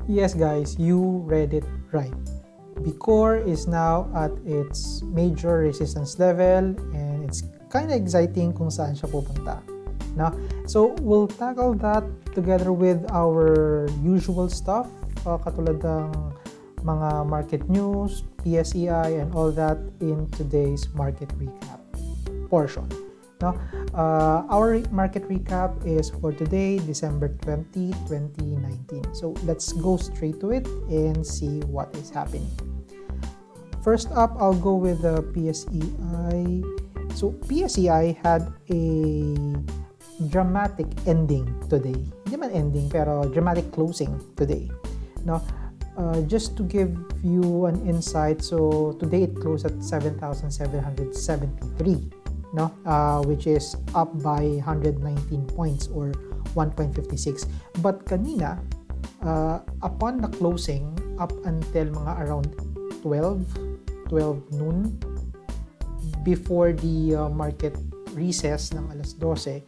Yes guys, you read it right. BCOR is now at its major resistance level and it's kind of exciting kung saan siya pupunta. No? So we'll tackle that together with our usual stuff, katulad ng mga market news, PSEi, and all that in today's market recap portion. No? Our market recap is for today, December 20, 2019. So let's go straight to it and see what is happening. First up, I'll go with the PSEi. So PSEi had a dramatic ending today. Hindi man ending, pero dramatic closing today. No? Just to give you an insight, so today it closed at 7,773, no? Which is up by 119 points or 1.56. But kanina, upon the closing, up until mga around 12 noon, before the market recess ng alas 12,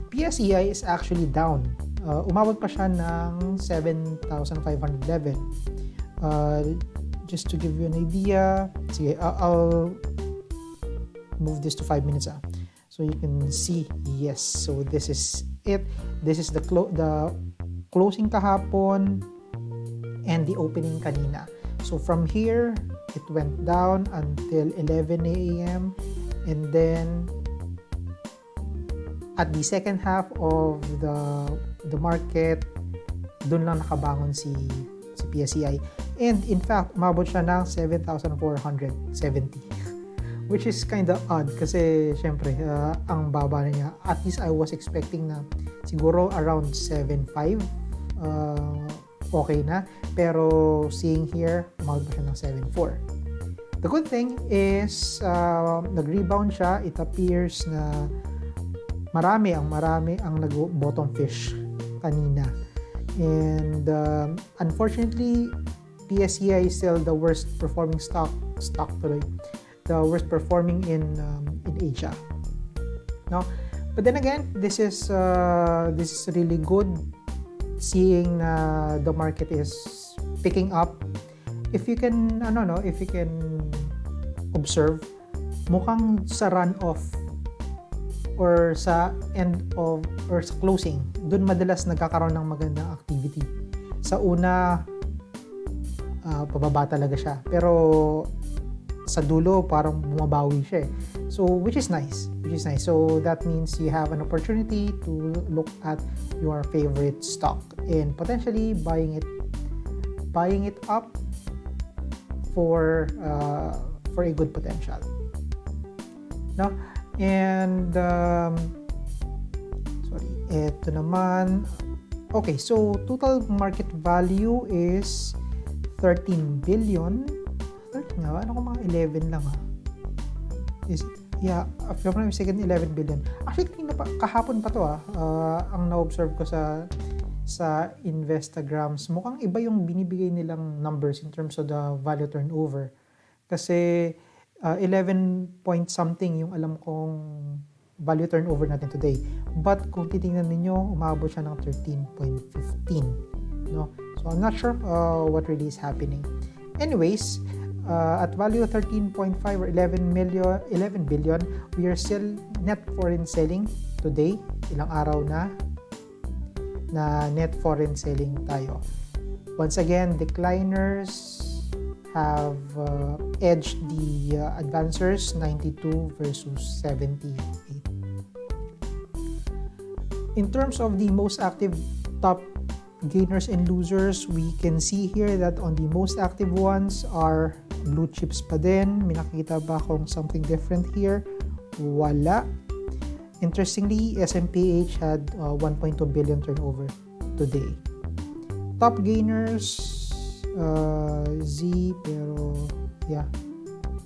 PSEi is actually down. Umabot pa siya ng 7,511. Just to give you an idea, sige, I'll move this to 5 minutes. So you can see, yes, so this is it. This is the closing kahapon and the opening kanina. So from here, it went down until 11 a.m. and then at the second half of the market, dun lang nakabangon si PSEi. And in fact, umabot siya ng 7,470. Which is kind of odd kasi syempre, ang baba na niya. At least I was expecting na siguro around 7.5. Okay na. Pero seeing here, umabot pa siya ng 7.4. The good thing is, nag-rebound siya. It appears na marami ang nag-bottom fish kanina. And unfortunately, PSEi is still the worst performing stock tuloy. The worst performing in Asia. No? But then again, this is really good, seeing the market is picking up. If you can observe, mukhang sa run-off or sa end of or sa closing, dun madalas nagkakaroon ng magandang activity. Sa una, pababa talaga siya. Pero sa dulo, parang bumabawi siya. So, which is nice. So, that means you have an opportunity to look at your favorite stock and potentially buying it up for a good potential. No? And eto naman. Okay, so total market value is 13 billion. 13 nga, ano kung mga 11 lang Is it? Yeah, if I'm not mistaken, 11 billion. Actually, kahapon pa to ang na-observe ko sa Investagrams, mukhang iba yung binibigay nilang numbers in terms of the value turnover. Kasi 11 point something yung alam kong value turnover natin today. But kung titingnan niyo, umabot siya ng 13.15. No? So I'm not sure what really is happening. Anyways, at value 13.5 or 11 billion, we are still net foreign selling today. Ilang araw na net foreign selling tayo. Once again, decliners have edged the advancers, 92 versus 78. In terms of the most active top gainers and losers, we can see here that on the most active ones are blue chips pa din. May nakikita ba akong something different here? Wala. Interestingly, SMPH had 1.2 billion turnover today. Top gainers, Z, pero yeah.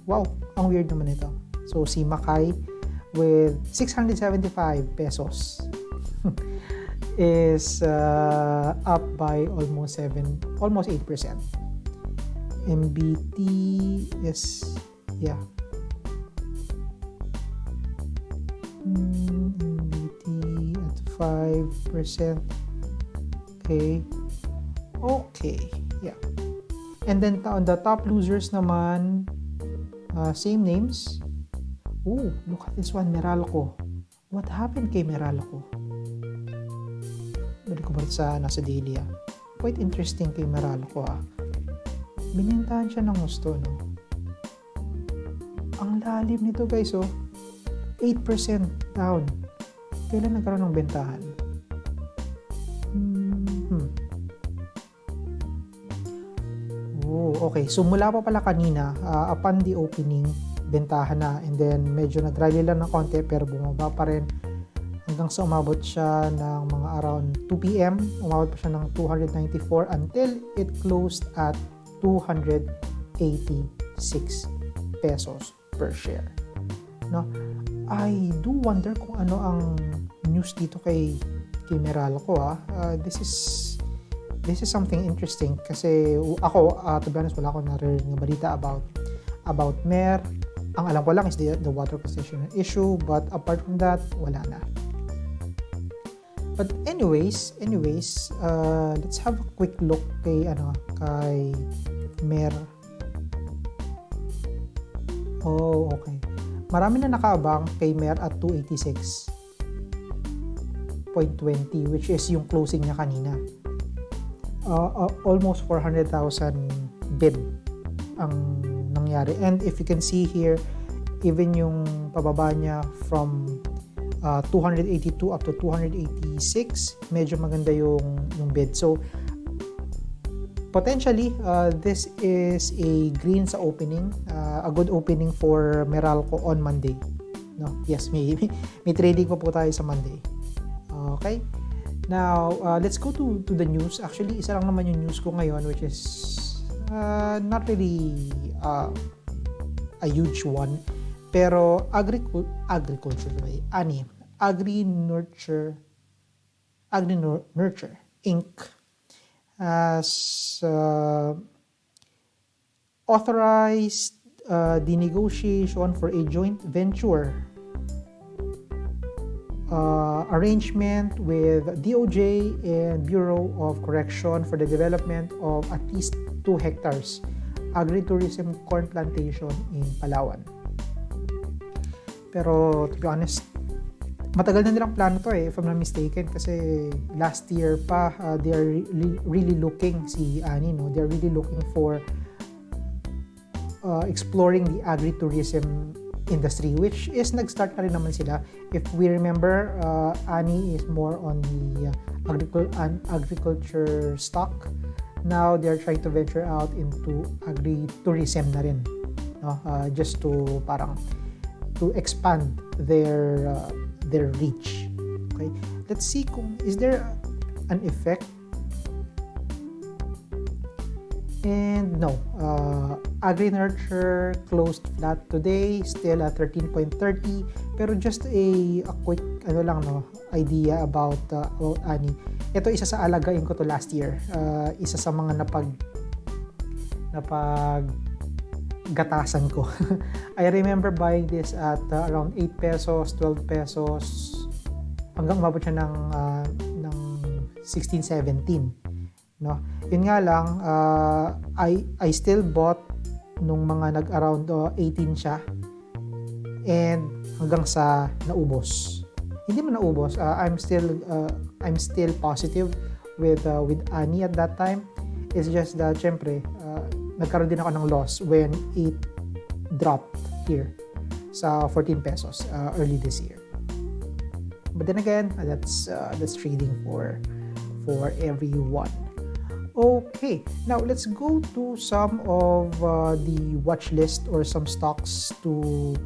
Wow, ang weird naman ito. So si Makay with 675 pesos is up by almost 8%. MBT is, yeah. MBT at 5%. Okay. Okay, yeah. And then on the top losers naman, same names. Oh, look at this one, Meralco. What happened kay Meralco? Balik ko ba sa nasa daily Quite interesting kay Meralco Binintahan siya ng gusto, no? Ang lalim nito guys, 8% down. Kailan nagkaroon ng bentahan? Oh, okay. So mula pa pala kanina, upon the opening, bentahan na, and then medyo nag-rally lang ng konti pero bumaba pa rin hanggang sa umabot siya ng mga around 2 p.m. Umabot pa siya ng 294 until it closed at 286 pesos per share. No? I do wonder kung ano ang news dito kay Meralco. This is something interesting kasi ako, to be honest, wala akong narinig na balita about Mer. Ang alam ko lang is the water concession issue, but apart from that, wala na. But anyways, let's have a quick look kay Mer. Oh, okay. Marami na nakaabang kay Mer at 286.20, which is yung closing niya kanina. Almost 400,000 bid ang nangyari. And if you can see here, even yung pababa niya from 282 up to 286, medyo maganda yung bid. So, potentially, this is a green sa opening, a good opening for Meralco on Monday. No? Yes, may trading po tayo sa Monday. Okay? Now, let's go to the news. Actually, isa lang naman yung news ko ngayon, which is not really a huge one. Pero agriculture Agri-nurture Inc. has authorized the negotiation for a joint venture arrangement with DOJ and Bureau of Correction for the development of at least 2 hectares Agri-tourism corn plantation in Palawan. Pero to be honest, matagal na nilang plano to if I'm not mistaken, kasi last year pa they are really looking, si Ani, no? They are really looking for exploring the agri-tourism industry, which is nag-start na rin naman sila. If we remember, Ani is more on the agriculture stock. Now they're trying to venture out into agri-tourism na rin, no? Just to expand their reach. Okay, let's see kung is there an effect. And no, Agri-nurture closed flat today, still at 13.30. Pero just a quick idea about Ani. Ito isa sa alagain ko to last year. Isa sa mga napaggatasan ko. I remember buying this at around 8 pesos, 12 pesos, hanggang umabot siya ng 16, 17. No? Yun nga lang, I still bought nung mga nag-around 18 siya, and hanggang sa naubos. Hindi man naubos, I'm still positive with Ani at that time. It's just that syempre nagkaroon din ako ng loss when it dropped here sa 14 pesos early this year. But then again, that's trading for everyone. Okay, now let's go to some of the watch list or some stocks to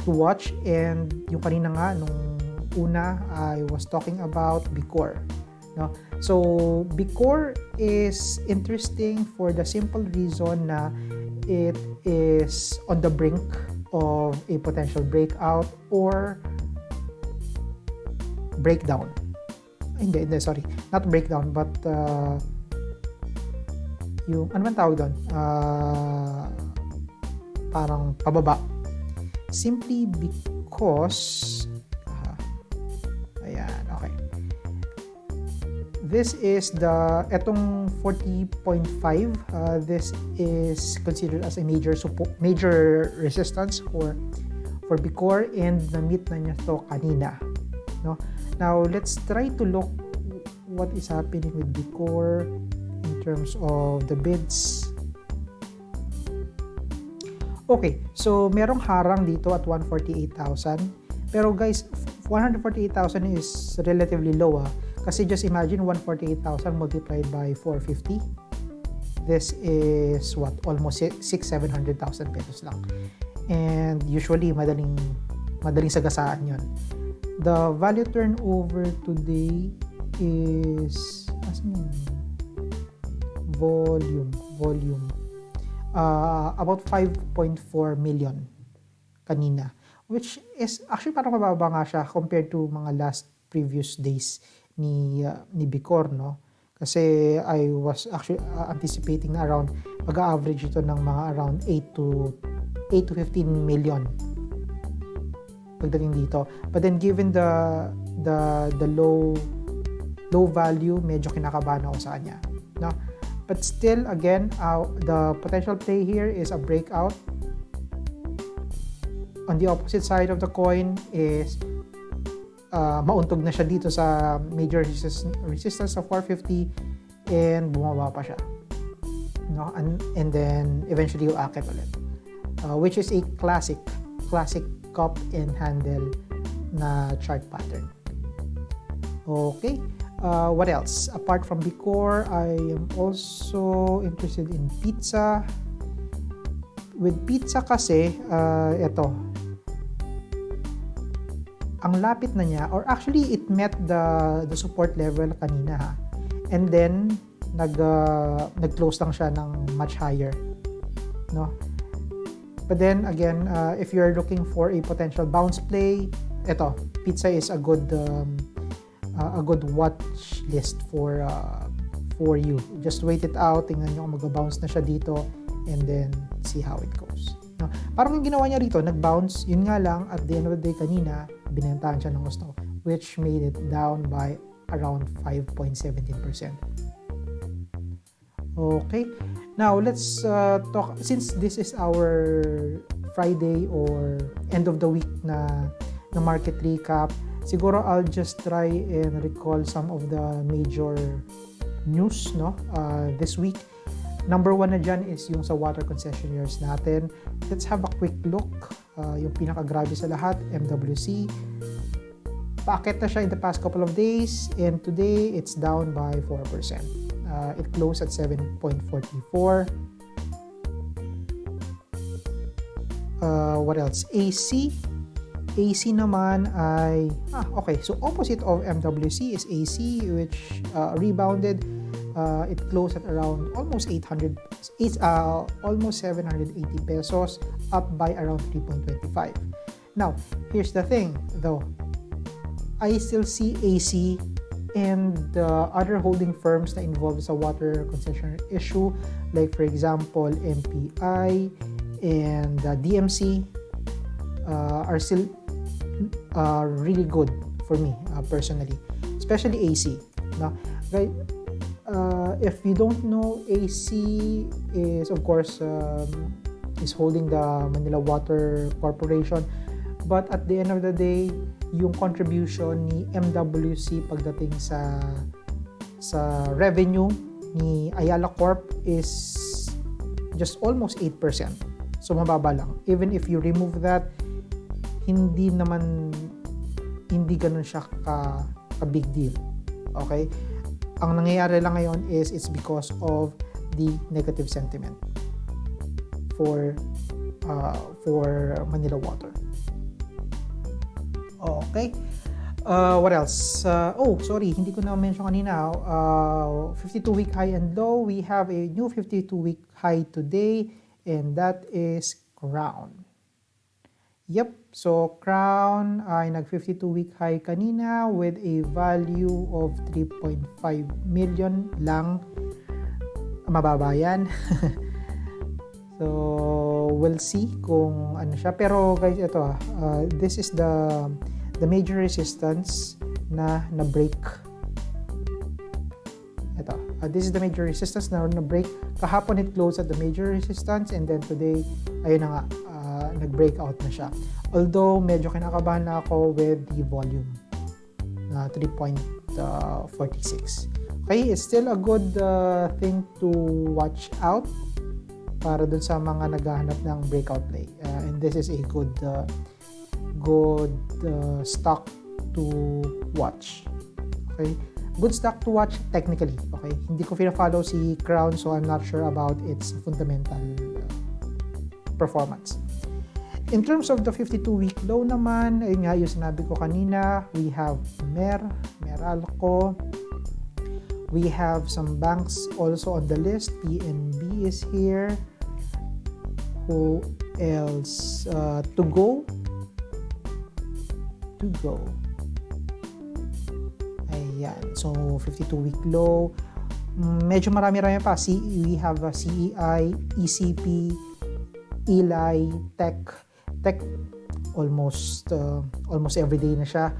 watch. And yung kanina nga nung una, I was talking about BCOR. No? So BCOR is interesting for the simple reason na it is on the brink of a potential breakout or breakdown. Hindi, sorry, not breakdown, but yung ano man tawag doon, parang pababa, simply because ayan, okay, this is etong 40.5, this is considered as a major resistance for BCOR, and na-meet na niya to kanina, no? Now let's try to look what is happening with BCOR in terms of the bids. Okay, so merong harang dito at 148,000, pero guys, 148,000 is relatively low, kasi just imagine 148,000 multiplied by 450. This is what, almost 600,000-700,000 pesos lang. And usually madaling sagasaan yon. The value turnover today is volume about 5.4 million kanina, which is actually parang mababa nga siya compared to mga previous days ni BCOR, no? Kasi I was actually anticipating na around mag-average ito ng mga around 8 to 15 million pagdating dito. But then given the low value, medyo kinakabahan ako sa kanya, no? But still, again, the potential play here is a breakout. On the opposite side of the coin is mauntog na siya dito sa major resistance of 450 and bumaba pa siya, no? And then eventually uakit ulit, which is a classic cup and handle na chart pattern. Okay, what else apart from BCOR? I am also interested in pizza. With pizza kasi, ito, ang lapit na niya, or actually it met the support level kanina, ha? And then nag-close lang siya ng much higher, no? But then again, if you're looking for a potential bounce play, ito, pizza is a good watch list for you. Just wait it out, tingnan nyo kung mag-bounce na siya dito, and then see how it goes, no? Parang yung ginawa niya rito, nag-bounce, yun nga lang, at the end of the day kanina, binentahan siya ng gusto, which made it down by around 5.17%. Okay, now let's talk, since this is our Friday or end of the week na market recap, siguro I'll just try and recall some of the major news, no, this week. Number one na dyan is yung sa water concessionaires natin. Let's have a quick look. Yung pinakagrabe sa lahat, MWC. Paakit na siya in the past couple of days, and today it's down by 4%. It closed at 7.44. What else? AC naman ay okay, so opposite of MWC is AC, which rebounded. It closed at around almost 780 pesos, up by around 3.25. Now, here's the thing though, I still see AC and other holding firms na involved sa water concession issue, like for example MPI and DMC, are still really good for me personally, especially AC. Now, if you don't know, AC is of course is holding the Manila Water Corporation, but at the end of the day, yung contribution ni MWC pagdating sa revenue ni Ayala Corp is just almost 8%. So mababa lang. Even if you remove that, hindi ganun siya ka big deal. Okay? Ang nangyayari lang ngayon is it's because of the negative sentiment for Manila Water. Okay. What else? Sorry, hindi ko na mention kanina. 52-week high and low. We have a new 52-week high today, and that is Crown. Yep. So Crown ay nag 52-week high kanina with a value of 3.5 million lang. Mababa yan. So we'll see kung ano siya. Pero guys, ito this is the major resistance na break this is the major resistance na break. Kahapon it closed at the major resistance, and then today, ayun na nga, nag-break out na siya. Although, medyo kinakabahan na ako with the volume na 3.46. Okay, it's still a good thing to watch out para dun sa mga naghahanap ng breakout play. And this is a good stock to watch. Okay, good stock to watch technically. Okay, hindi ko fina-follow si Crown, so I'm not sure about its fundamental performance. In terms of the 52-week low naman, ayun nga yung sinabi ko kanina, we have Meralco. We have some banks also on the list. PNB is here. Who else? To go. Ayan. So, 52-week low. Medyo marami-rami pa. We have CEI, ECP, ELI, Tech, almost everyday na siya.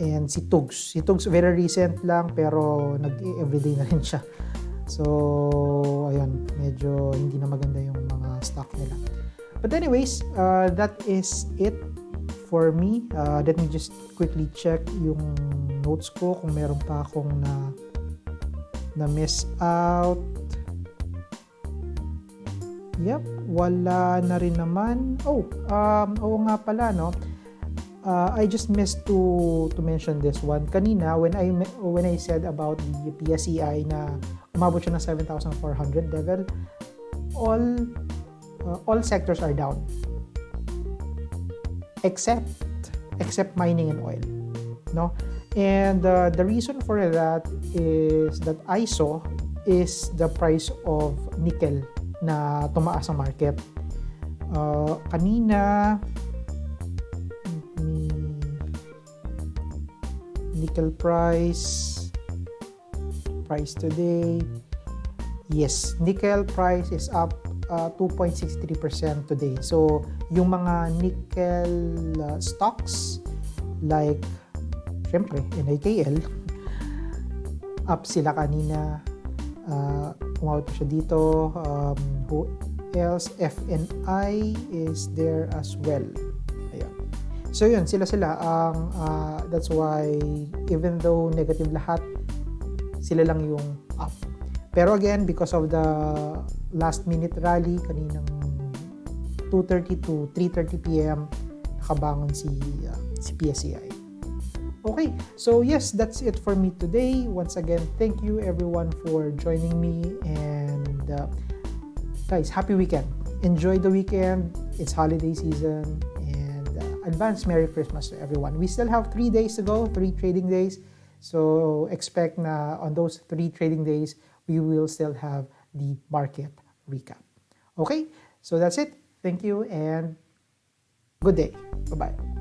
And si Tugs very recent lang pero nag-everyday na rin siya. So, ayun, medyo hindi na maganda yung mga stock nila. But anyways, that is it for me. Let me just quickly check yung notes ko kung meron pa akong na miss out. Yep, wala na rin naman. Oo nga pala, no? I just missed to mention this one. Kanina, when I said about the PSEi na umabot siya ng 7,400 level, all sectors are down. Except mining and oil. No? And the reason for that is that I saw is the price of nickel na tumaas ang market. Kanina, nickel price today. Yes, nickel price is up 2.63% today. So, yung mga nickel stocks like syempre NIKL up sila kanina. Umawat siya dito. Who else? FNI is there as well. Ayan. So yun, sila ang that's why even though negative lahat, sila lang yung up. Pero again, because of the last minute rally kaninang 2:30 to 3:30 PM nakabangon si PSEi. Okay, so yes, that's it for me today. Once again, thank you everyone for joining me, and guys, happy weekend. Enjoy the weekend. It's holiday season. Advance Merry Christmas to everyone. We still have 3 days to go, 3 trading days. So expect na on those 3 trading days, we will still have the market recap. Okay, so that's it. Thank you and good day. Bye-bye.